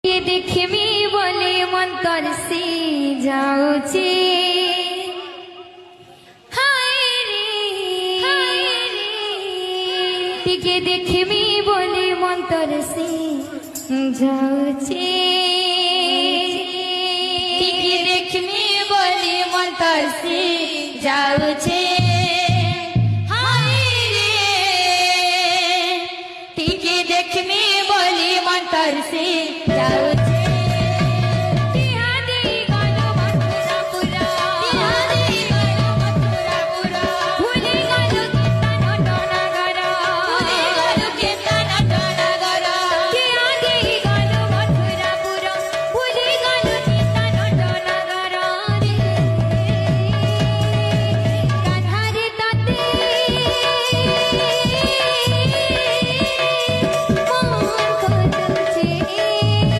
ये देखमी बोले मन तरसी जाऊचे टिके देखमी बोले मन तरसी जाऊचे टिके देखमी बोले मन तरसी जाऊचे।